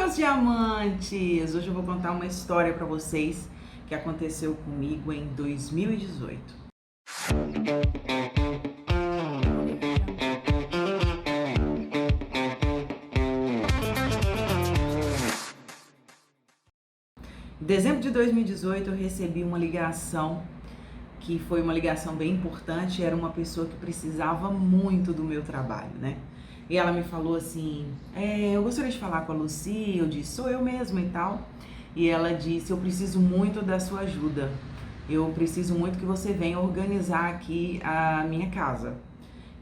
meus diamantes! Hoje eu vou contar uma história para vocês que aconteceu comigo em 2018. Em dezembro de 2018 eu recebi uma ligação que foi uma ligação bem importante. Era uma pessoa que precisava muito do meu trabalho, né? E ela me falou assim, eu gostaria de falar com a Lucy. Eu disse, sou eu mesma e tal. E ela disse, eu preciso muito da sua ajuda. Eu preciso muito que você venha organizar aqui a minha casa.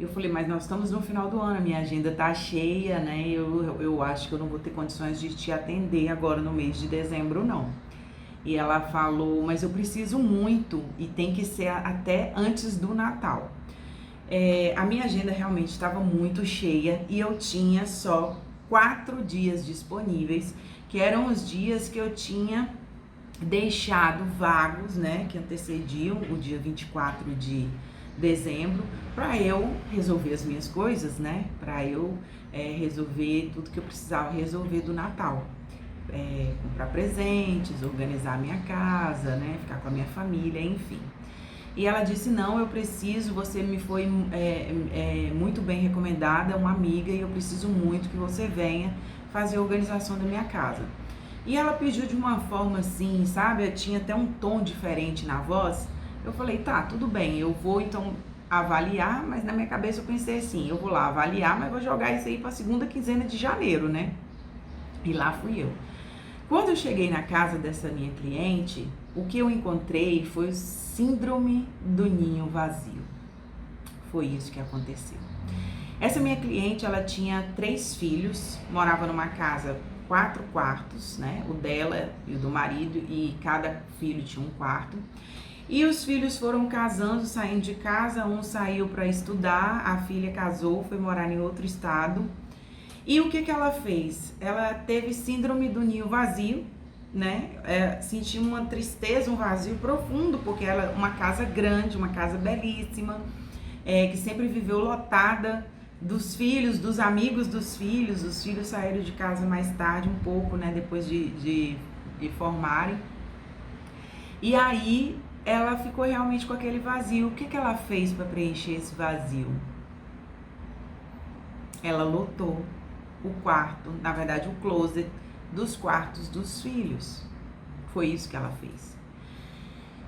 Eu falei, mas nós estamos no final do ano, a minha agenda tá cheia, né? Eu acho que eu não vou ter condições de te atender agora no mês de dezembro, não. E ela falou, mas eu preciso muito e tem que ser até antes do Natal. A minha agenda realmente estava muito cheia e eu tinha só 4 dias disponíveis, que eram os dias que eu tinha deixado vagos, né, que antecediam o dia 24 de dezembro, para eu resolver as minhas coisas, né, para eu resolver tudo que eu precisava resolver do Natal. Comprar presentes, organizar a minha casa, né, ficar com a minha família, enfim. E ela disse, não, eu preciso, você me foi muito bem recomendada, uma amiga, e eu preciso muito que você venha fazer a organização da minha casa. E ela pediu de uma forma assim, sabe, tinha até um tom diferente na voz. Eu falei, tá, tudo bem, eu vou então avaliar, mas na minha cabeça eu pensei assim, eu vou lá avaliar, mas vou jogar isso aí pra segunda quinzena de janeiro, né? E lá fui eu. Quando eu cheguei na casa dessa minha cliente, o que eu encontrei foi o síndrome do ninho vazio. Foi isso que aconteceu. Essa minha cliente, ela tinha 3 filhos, morava numa casa 4 quartos, né? O dela e o do marido, e cada filho tinha um quarto. E os filhos foram casando, saindo de casa, um saiu para estudar, a filha casou, foi morar em outro estado. E o que ela fez? Ela teve síndrome do ninho vazio, né? Sentiu uma tristeza, um vazio profundo, porque ela uma casa grande, uma casa belíssima, que sempre viveu lotada dos filhos, dos amigos dos filhos. Os filhos saíram de casa mais tarde, um pouco, né? Depois de formarem. E aí ela ficou realmente com aquele vazio. O que ela fez para preencher esse vazio? Ela lotou o quarto, na verdade o closet dos quartos dos filhos. Foi isso que ela fez.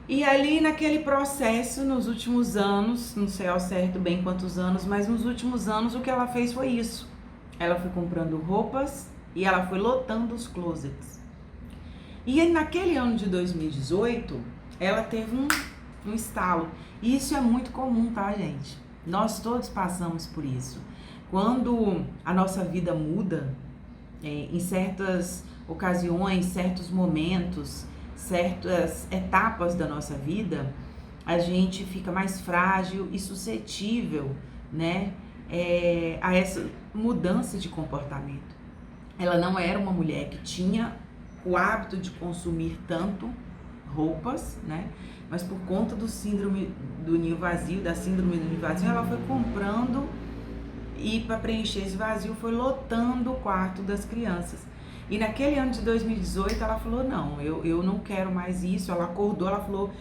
E ali naquele processo, nos últimos anos, não sei ao certo bem quantos anos, mas nos últimos anos o que ela fez foi isso. Ela foi comprando roupas e ela foi lotando os closets. E naquele ano de 2018, ela teve um estalo. E isso é muito comum, tá, gente? Nós todos passamos por isso. Quando a nossa vida muda, em certas ocasiões, certos momentos, certas etapas da nossa vida, a gente fica mais frágil e suscetível, né, a essa mudança de comportamento. Ela não era uma mulher que tinha o hábito de consumir tanto roupas, né, mas por conta do síndrome do ninho vazio, da síndrome do ninho vazio, ela foi comprando. E para preencher esse vazio foi lotando o quarto das crianças. E naquele ano de 2018 ela falou, não, eu não quero mais isso. Ela acordou, ela falou,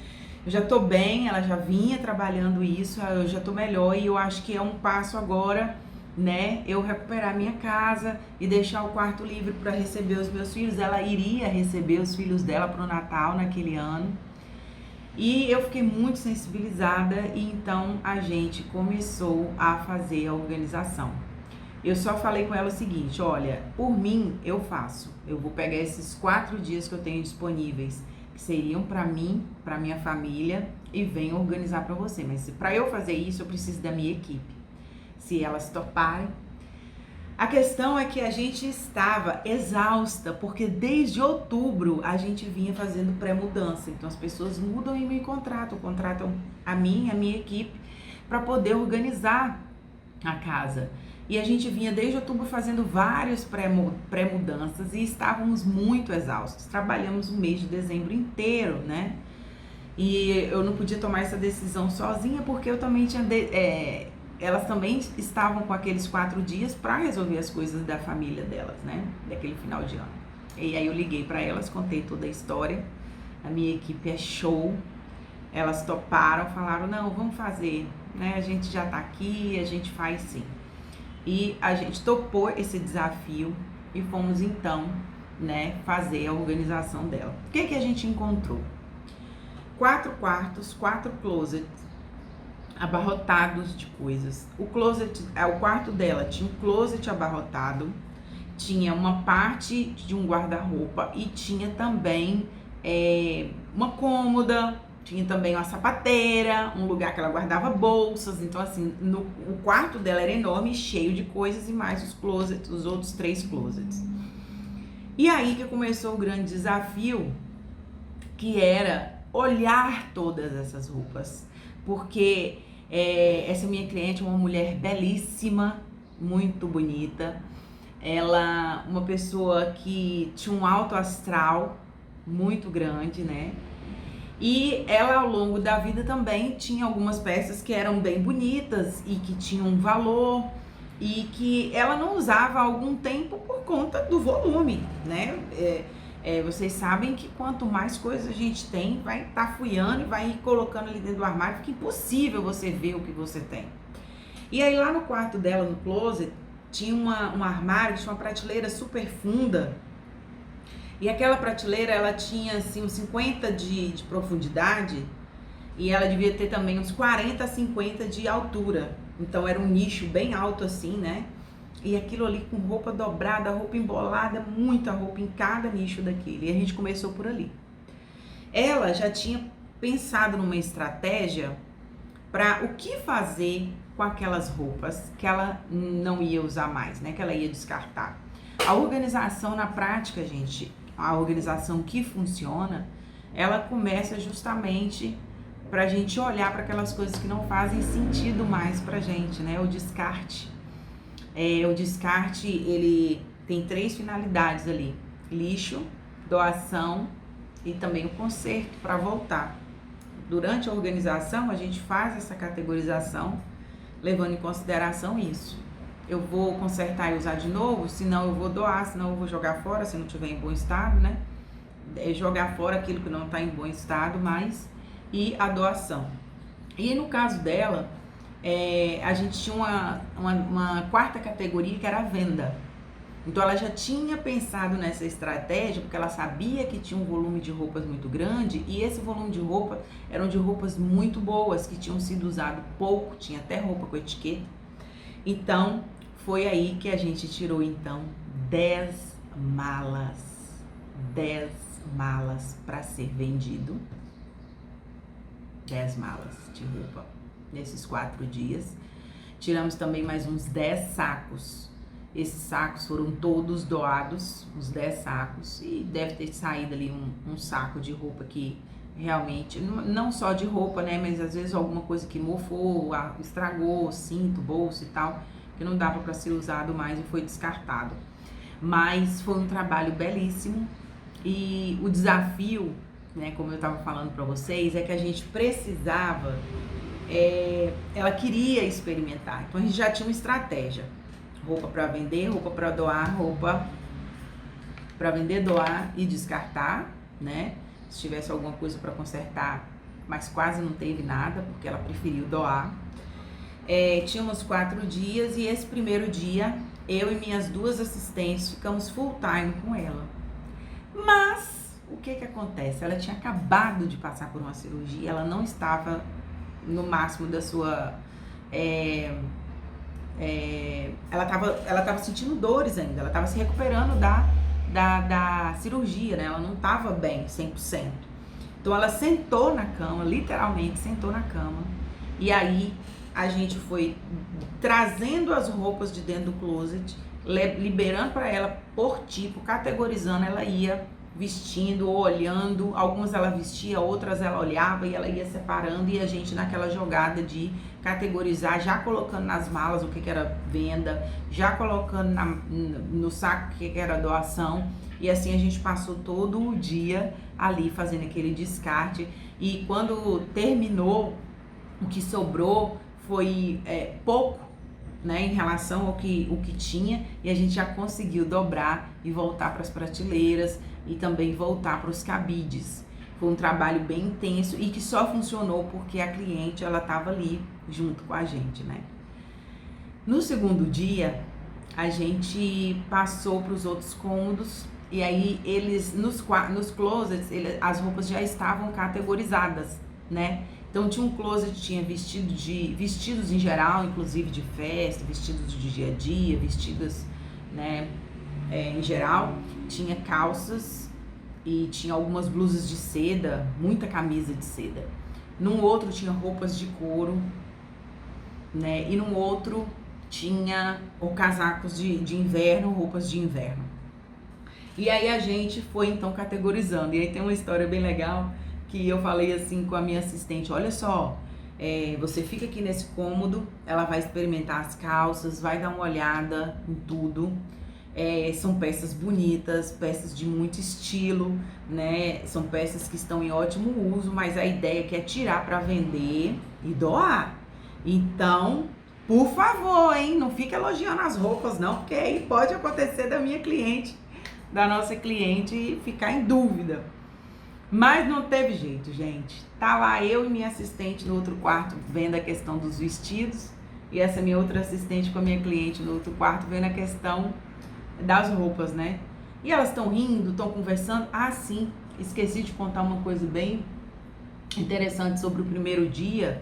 eu já tô bem, ela já vinha trabalhando isso, eu já tô melhor e eu acho que é um passo agora, né, eu recuperar minha casa e deixar o quarto livre para receber os meus filhos. Ela iria receber os filhos dela pro Natal naquele ano. E eu fiquei muito sensibilizada e então a gente começou a fazer a organização. Eu só falei com ela o seguinte, olha, por mim eu faço. Eu vou pegar esses 4 dias que eu tenho disponíveis, que seriam para mim, para minha família, e venho organizar para você. Mas para eu fazer isso eu preciso da minha equipe. Se elas toparem. A questão é que a gente estava exausta, porque desde outubro a gente vinha fazendo pré-mudança. Então as pessoas mudam e me contratam a minha equipe para poder organizar a casa. E a gente vinha desde outubro fazendo várias pré-mudanças e estávamos muito exaustos. Trabalhamos o mês de dezembro inteiro, né? E eu não podia tomar essa decisão sozinha, porque eu também tinha... elas também estavam com aqueles 4 dias para resolver as coisas da família delas, né? Daquele final de ano. E aí eu liguei para elas, contei toda a história. A minha equipe é show. Elas toparam, falaram, não, vamos fazer, né? A gente já tá aqui, a gente faz sim. E a gente topou esse desafio e fomos então, né, fazer a organização dela. O que que a gente encontrou? 4 quartos, 4 closets abarrotados de coisas. O quarto dela tinha um closet abarrotado, tinha uma parte de um guarda-roupa e tinha também uma cômoda, tinha também uma sapateira, um lugar que ela guardava bolsas. Então, assim, o quarto dela era enorme, cheio de coisas, e mais os outros 3 closets. E aí que começou o grande desafio, que era olhar todas essas roupas. Porque essa minha cliente é uma mulher belíssima, muito bonita. Ela, uma pessoa que tinha um alto astral muito grande, né? E ela, ao longo da vida, também tinha algumas peças que eram bem bonitas e que tinham um valor e que ela não usava há algum tempo por conta do volume, né? Vocês sabem que quanto mais coisas a gente tem, vai tafuiando e vai colocando ali dentro do armário, fica impossível você ver o que você tem. E aí lá no quarto dela, no closet, tinha um armário, tinha uma prateleira super funda. E aquela prateleira, ela tinha assim uns 50 de profundidade e ela devia ter também uns 40 a 50 de altura. Então era um nicho bem alto assim, né? E aquilo ali com roupa dobrada, roupa embolada, muita roupa em cada nicho daquele. E a gente começou por ali. Ela já tinha pensado numa estratégia para o que fazer com aquelas roupas que ela não ia usar mais, né? Que ela ia descartar. A organização na prática, gente, a organização que funciona, ela começa justamente pra gente olhar para aquelas coisas que não fazem sentido mais pra gente, né? O descarte. O descarte, ele tem 3 finalidades ali: lixo, doação e também o conserto para voltar. Durante a organização, a gente faz essa categorização, levando em consideração isso. Eu vou consertar e usar de novo, senão eu vou doar, senão eu vou jogar fora, se não tiver em bom estado, né? Jogar fora aquilo que não está em bom estado, e a doação. E no caso dela, a gente tinha uma quarta categoria que era a venda. Então ela já tinha pensado nessa estratégia, porque ela sabia que tinha um volume de roupas muito grande, e esse volume de roupa eram de roupas muito boas, que tinham sido usado pouco, tinha até roupa com etiqueta. Então, foi aí que a gente tirou, então, 10 malas para ser vendido. 10 malas de roupa nesses 4 dias. Tiramos também mais uns 10 sacos. Esses sacos foram todos doados, uns 10 sacos, e deve ter saído ali um saco de roupa que realmente, não só de roupa, né, mas às vezes alguma coisa que mofou, estragou, cinto, bolso e tal, que não dava para ser usado mais e foi descartado. Mas foi um trabalho belíssimo, e o desafio, né, como eu estava falando para vocês, é que a gente precisava, ela queria experimentar, então a gente já tinha uma estratégia: roupa para vender, roupa para doar, roupa para vender, doar e descartar, né? Se tivesse alguma coisa para consertar, mas quase não teve nada, porque ela preferiu doar. Tínhamos 4 dias, e esse primeiro dia, eu e minhas 2 assistentes ficamos full time com ela. Mas, o que acontece? Ela tinha acabado de passar por uma cirurgia, ela não estava no máximo da sua... ela estava sentindo dores ainda, ela estava se recuperando da cirurgia, né? Ela não estava bem 100%. Então ela sentou na cama, literalmente sentou na cama, e aí a gente foi trazendo as roupas de dentro do closet, liberando para ela por tipo, categorizando. Ela ia vestindo, olhando, algumas ela vestia, outras ela olhava, e ela ia separando, e a gente naquela jogada de categorizar, já colocando nas malas o que era venda, já colocando no saco o que era doação, e assim a gente passou todo o dia ali fazendo aquele descarte. E quando terminou, o que sobrou foi pouco, né, em relação ao o que tinha, e a gente já conseguiu dobrar e voltar para as prateleiras e também voltar para os cabides. Foi um trabalho bem intenso e que só funcionou porque a cliente ela estava ali junto com a gente, né? No segundo dia, a gente passou para os outros cômodos e aí eles nos closets, as roupas já estavam categorizadas, né? Então tinha um closet, tinha vestidos em geral, inclusive de festa, vestidos de dia a dia, vestidos, né, em geral. Tinha calças e tinha algumas blusas de seda, muita camisa de seda. Num outro tinha roupas de couro, né? E num outro tinha casacos de inverno, roupas de inverno. E aí a gente foi então categorizando. E aí tem uma história bem legal que eu falei assim com a minha assistente: olha só, você fica aqui nesse cômodo, ela vai experimentar as calças, vai dar uma olhada em tudo. São peças bonitas, peças de muito estilo, né? São peças que estão em ótimo uso, mas a ideia é que é tirar para vender e doar. Então, por favor, hein? Não fica elogiando as roupas não, porque aí pode acontecer da nossa cliente ficar em dúvida. Mas não teve jeito, gente. Tá lá eu e minha assistente no outro quarto vendo a questão dos vestidos e essa minha outra assistente com a minha cliente no outro quarto vendo a questão das roupas, né? E elas estão rindo, estão conversando. Ah, sim, esqueci de contar uma coisa bem interessante sobre o primeiro dia,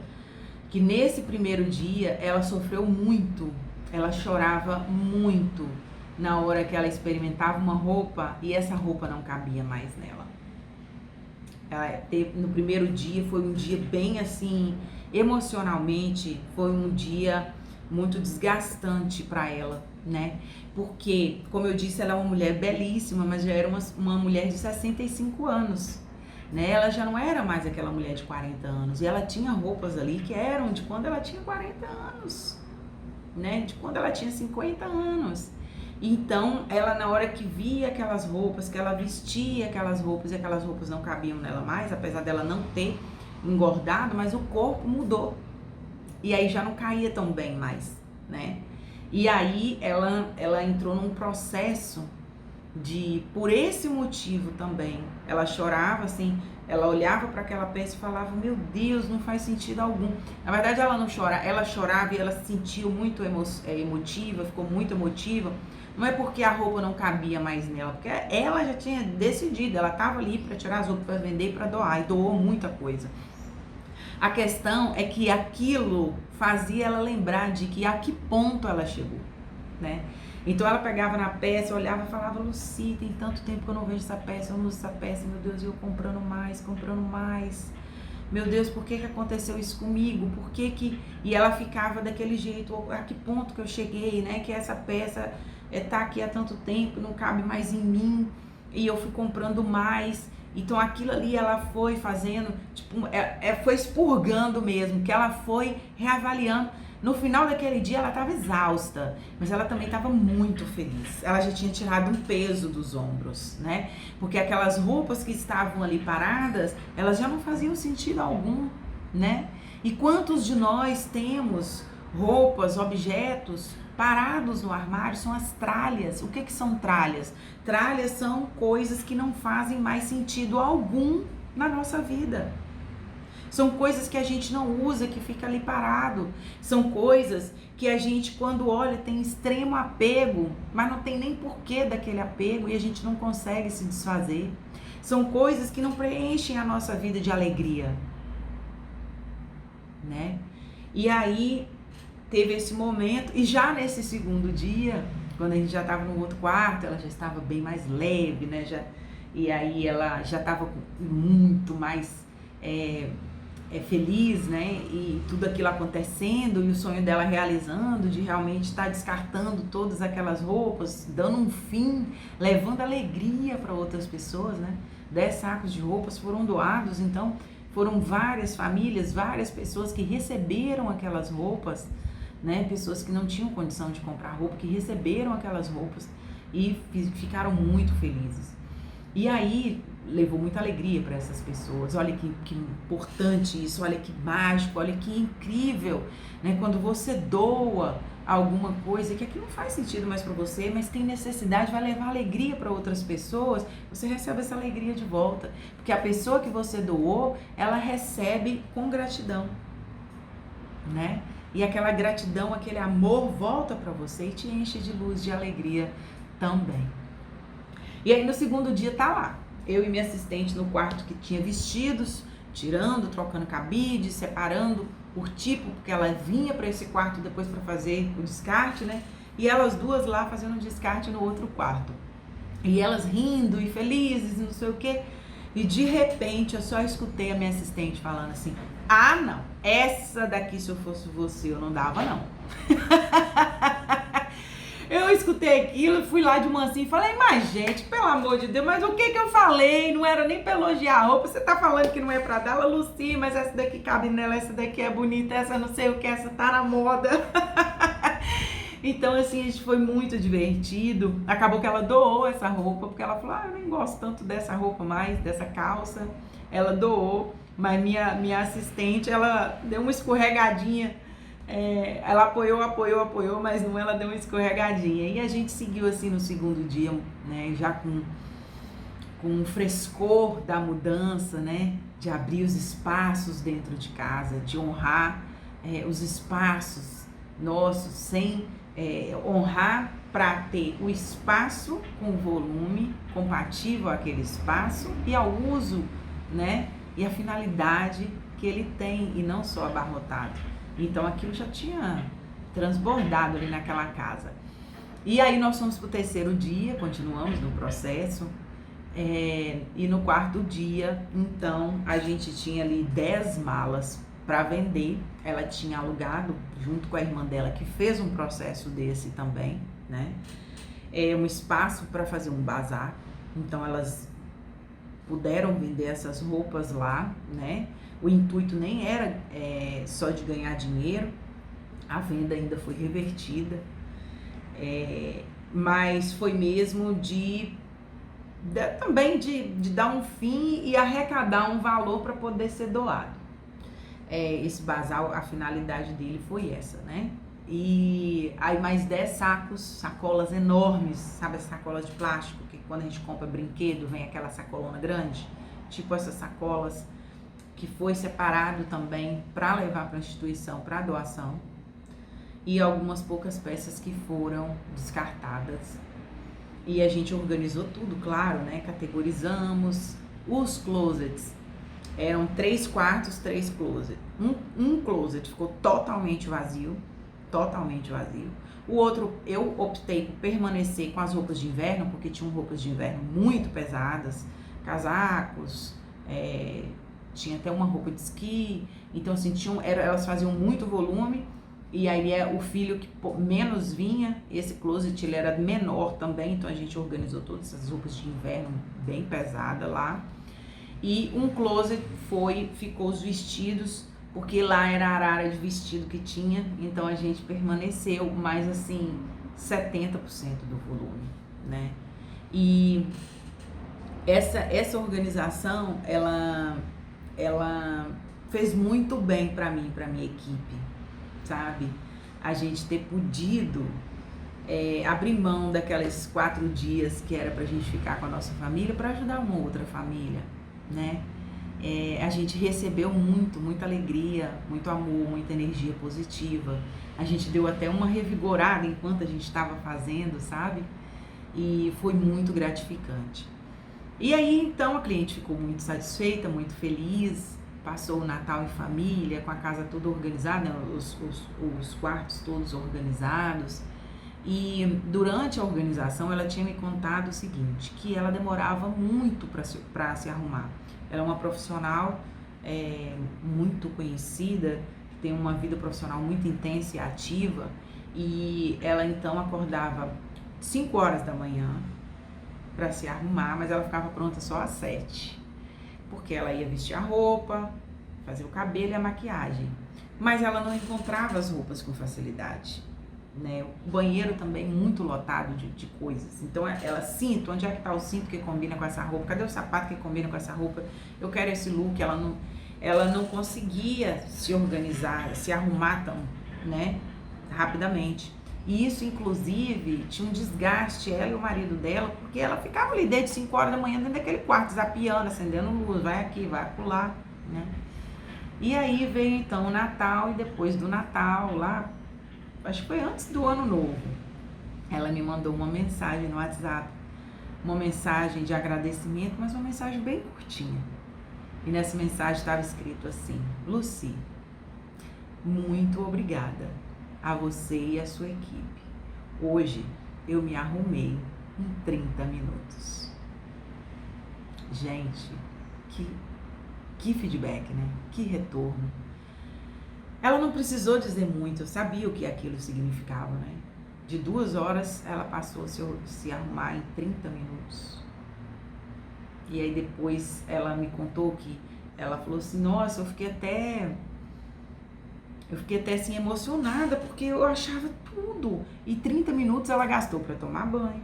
que nesse primeiro dia ela sofreu muito, ela chorava muito na hora que ela experimentava uma roupa e essa roupa não cabia mais nela. No primeiro dia foi um dia bem assim, emocionalmente, foi um dia muito desgastante para ela, né? Porque, como eu disse, ela é uma mulher belíssima, mas já era uma mulher de 65 anos, né? Ela já não era mais aquela mulher de 40 anos, e ela tinha roupas ali que eram de quando ela tinha 40 anos, né? De quando ela tinha 50 anos. Então, ela na hora que via aquelas roupas, que ela vestia aquelas roupas e aquelas roupas não cabiam nela mais, apesar dela não ter engordado, mas o corpo mudou. E aí já não caía tão bem mais, né? E aí ela entrou num processo por esse motivo também, ela chorava assim, ela olhava para aquela peça e falava: meu Deus, não faz sentido algum. Na verdade ela não chora, ela chorava e ela se sentiu muito emotiva, ficou muito emotiva. Não é porque a roupa não cabia mais nela, porque ela já tinha decidido, ela estava ali para tirar as roupas, para vender e para doar, e doou muita coisa. A questão é que aquilo fazia ela lembrar de que a que ponto ela chegou, né? Então ela pegava na peça, olhava e falava: Lucy, tem tanto tempo que eu não vejo essa peça, eu não uso essa peça, meu Deus, eu comprando mais. Meu Deus, por que aconteceu isso comigo? Por que que... E ela ficava daquele jeito: a que ponto que eu cheguei, né? Que essa peça tá aqui há tanto tempo, não cabe mais em mim, e eu fui comprando mais. Então aquilo ali ela foi fazendo, tipo, foi expurgando mesmo, que ela foi reavaliando. No final daquele dia ela estava exausta, mas ela também estava muito feliz. Ela já tinha tirado um peso dos ombros, né? Porque aquelas roupas que estavam ali paradas, elas já não faziam sentido algum, né? E quantos de nós temos roupas, objetos parados no armário? São as tralhas. O que são tralhas? Tralhas são coisas que não fazem mais sentido algum na nossa vida. São coisas que a gente não usa, que fica ali parado. São coisas que a gente, quando olha, tem extremo apego, mas não tem nem porquê daquele apego e a gente não consegue se desfazer. São coisas que não preenchem a nossa vida de alegria, né? E aí teve esse momento, e já nesse segundo dia, quando a gente já estava no outro quarto, ela já estava bem mais leve, né? E aí ela já estava muito mais feliz, né? E tudo aquilo acontecendo, e o sonho dela realizando, de realmente estar descartando todas aquelas roupas, dando um fim, levando alegria para outras pessoas, né? 10 sacos de roupas foram doados, então foram várias famílias, várias pessoas que receberam aquelas roupas, né? Pessoas que não tinham condição de comprar roupa, que receberam aquelas roupas e ficaram muito felizes. E aí levou muita alegria para essas pessoas. Olha que importante isso, olha que mágico, olha que incrível, né? Quando você doa alguma coisa que aqui não faz sentido mais para você, mas tem necessidade, vai levar alegria para outras pessoas, você recebe essa alegria de volta, porque a pessoa que você doou, ela recebe com gratidão, né? E aquela gratidão, aquele amor volta para você e te enche de luz, de alegria também. E aí no segundo dia tá lá, eu e minha assistente no quarto que tinha vestidos, tirando, trocando cabide, separando por tipo, porque ela vinha para esse quarto depois para fazer o descarte, né? E elas duas lá fazendo o descarte no outro quarto. E elas rindo e felizes, não sei o quê. E de repente eu só escutei a minha assistente falando assim: ah, não, essa daqui se eu fosse você eu não dava não. Eu escutei aquilo, fui lá de mansinho e falei: mas gente, pelo amor de Deus, mas o que eu falei? Não era nem pra elogiar a roupa, você tá falando que não é pra dar, ela, Lucy, mas essa daqui cabe nela, essa daqui é bonita, essa não sei o que, essa tá na moda. Então assim, a gente foi muito divertido, acabou que ela doou essa roupa, porque ela falou: ah, eu nem gosto tanto dessa roupa mais, dessa calça. Ela doou, mas minha assistente, ela deu uma escorregadinha. Ela apoiou, mas não, ela deu uma escorregadinha. E a gente seguiu assim no segundo dia, né, já com o frescor da mudança, né, de abrir os espaços dentro de casa, de honrar os espaços nossos, sem honrar para ter o espaço com volume compatível àquele espaço e ao uso, né, e a finalidade que ele tem, e não só abarrotado. Então aquilo já tinha transbordado ali naquela casa. E aí nós fomos pro terceiro dia, continuamos no processo, e no quarto dia, então, a gente tinha ali 10 malas para vender. Ela tinha alugado, junto com a irmã dela, que fez um processo desse também, né? Um espaço para fazer um bazar. Então elas puderam vender essas roupas lá, né? O intuito nem era só de ganhar dinheiro, a venda ainda foi revertida, mas foi mesmo também de dar um fim e arrecadar um valor para poder ser doado. Esse bazar, a finalidade dele foi essa, né? E aí mais 10 sacolas enormes, sabe as sacolas de plástico, que quando a gente compra brinquedo vem aquela sacolona grande, tipo essas sacolas, que foi separado também para levar para a instituição, para doação, e algumas poucas peças que foram descartadas. E a gente organizou tudo, claro, né? Categorizamos os closets. Eram 3 quartos, 3 closets. Um closet ficou totalmente vazio. O outro, eu optei por permanecer com as roupas de inverno, porque tinham roupas de inverno muito pesadas, casacos, tinha até uma roupa de esqui. Então assim, elas faziam muito volume. E aí o filho que menos vinha, esse closet ele era menor também, então a gente organizou todas essas roupas de inverno bem pesadas lá. E um closet ficou os vestidos, porque lá era a arara de vestido que tinha, então a gente permaneceu mais assim 70% do volume, né? E essa organização, ela fez muito bem para mim, para minha equipe, sabe? A gente ter podido abrir mão daqueles 4 dias que era pra gente ficar com a nossa família para ajudar uma outra família, né? A gente recebeu muita alegria, muito amor, muita energia positiva. A gente deu até uma revigorada enquanto a gente estava fazendo, sabe? E foi muito gratificante. E aí, então, a cliente ficou muito satisfeita, muito feliz, passou o Natal em família, com a casa toda organizada, né? os quartos todos organizados. E durante a organização, ela tinha me contado o seguinte, que ela demorava muito para se arrumar. Ela é uma profissional muito conhecida, tem uma vida profissional muito intensa e ativa, e ela então acordava 5 horas da manhã para se arrumar, mas ela ficava pronta só às 7, porque ela ia vestir a roupa, fazer o cabelo e a maquiagem, mas ela não encontrava as roupas com facilidade, né? O banheiro também muito lotado de coisas, então ela, cinto, onde é que tá o cinto que combina com essa roupa, cadê o sapato que combina com essa roupa, eu quero esse look, ela não conseguia se organizar, se arrumar tão, né, rapidamente. E isso, inclusive, tinha um desgaste, ela e o marido dela, porque ela ficava ali desde 5 horas da manhã dentro daquele quarto, zapiando, acendendo luz, vai aqui, vai acolá, né? E aí veio então o Natal, e depois do Natal, lá, acho que foi antes do Ano Novo, ela me mandou uma mensagem no WhatsApp, uma mensagem de agradecimento, mas uma mensagem bem curtinha. E nessa mensagem estava escrito assim: Lucy, muito obrigada a você e a sua equipe. Hoje eu me arrumei em 30 minutos. Gente, que feedback, né? Que retorno. Ela não precisou dizer muito, eu sabia o que aquilo significava, né? De 2 horas, ela passou a se arrumar em 30 minutos. E aí depois ela me contou que ela falou assim, nossa, eu fiquei até assim emocionada, porque eu achava tudo. E 30 minutos ela gastou para tomar banho,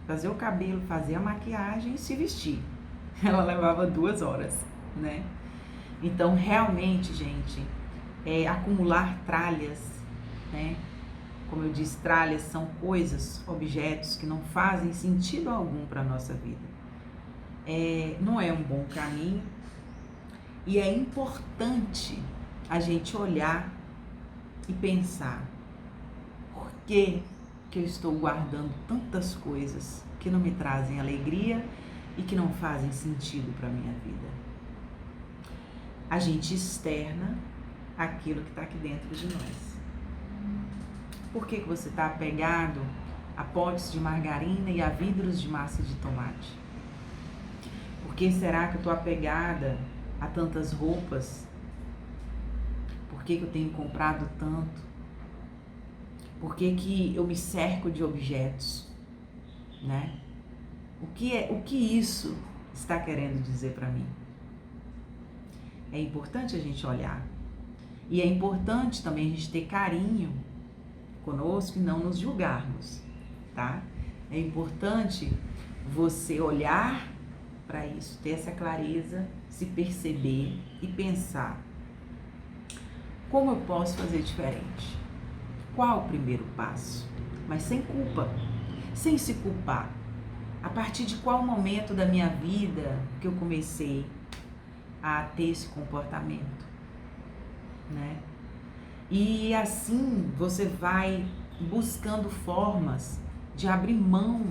fazer o cabelo, fazer a maquiagem e se vestir. Ela levava 2 horas, né? Então, realmente, gente, acumular tralhas, né? Como eu disse, tralhas são coisas, objetos que não fazem sentido algum para a nossa vida. Não é um bom caminho e é importante a gente olhar e pensar: por que eu estou guardando tantas coisas que não me trazem alegria e que não fazem sentido para a minha vida? A gente externa aquilo que está aqui dentro de nós. Por que você está apegado a potes de margarina e a vidros de massa de tomate? Por que será que eu estou apegada a tantas roupas? Por que eu tenho comprado tanto? Por que eu me cerco de objetos, né? O que isso está querendo dizer para mim? É importante a gente olhar. E é importante também a gente ter carinho conosco e não nos julgarmos, tá? É importante você olhar para isso, ter essa clareza, se perceber e pensar: como eu posso fazer diferente? Qual o primeiro passo? Mas sem culpa, sem se culpar. A partir de qual momento da minha vida que eu comecei a ter esse comportamento, né? E assim você vai buscando formas de abrir mão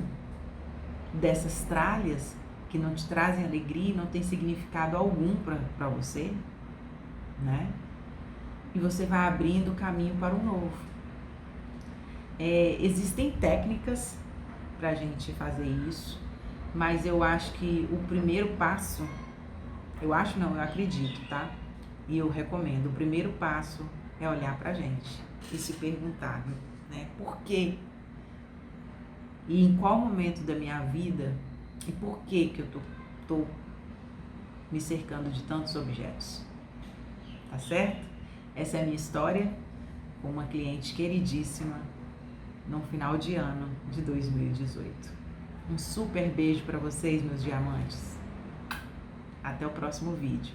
dessas tralhas que não te trazem alegria e não tem significado algum para você, né? E você vai abrindo o caminho para o novo. Existem técnicas para a gente fazer isso, mas eu acho que o primeiro passo, eu acredito, tá? E eu recomendo, o primeiro passo é olhar pra gente e se perguntar, né? Por quê? E em qual momento da minha vida e por que eu tô me cercando de tantos objetos? Tá certo? Essa é a minha história com uma cliente queridíssima no final de ano de 2018. Um super beijo para vocês, meus diamantes. Até o próximo vídeo.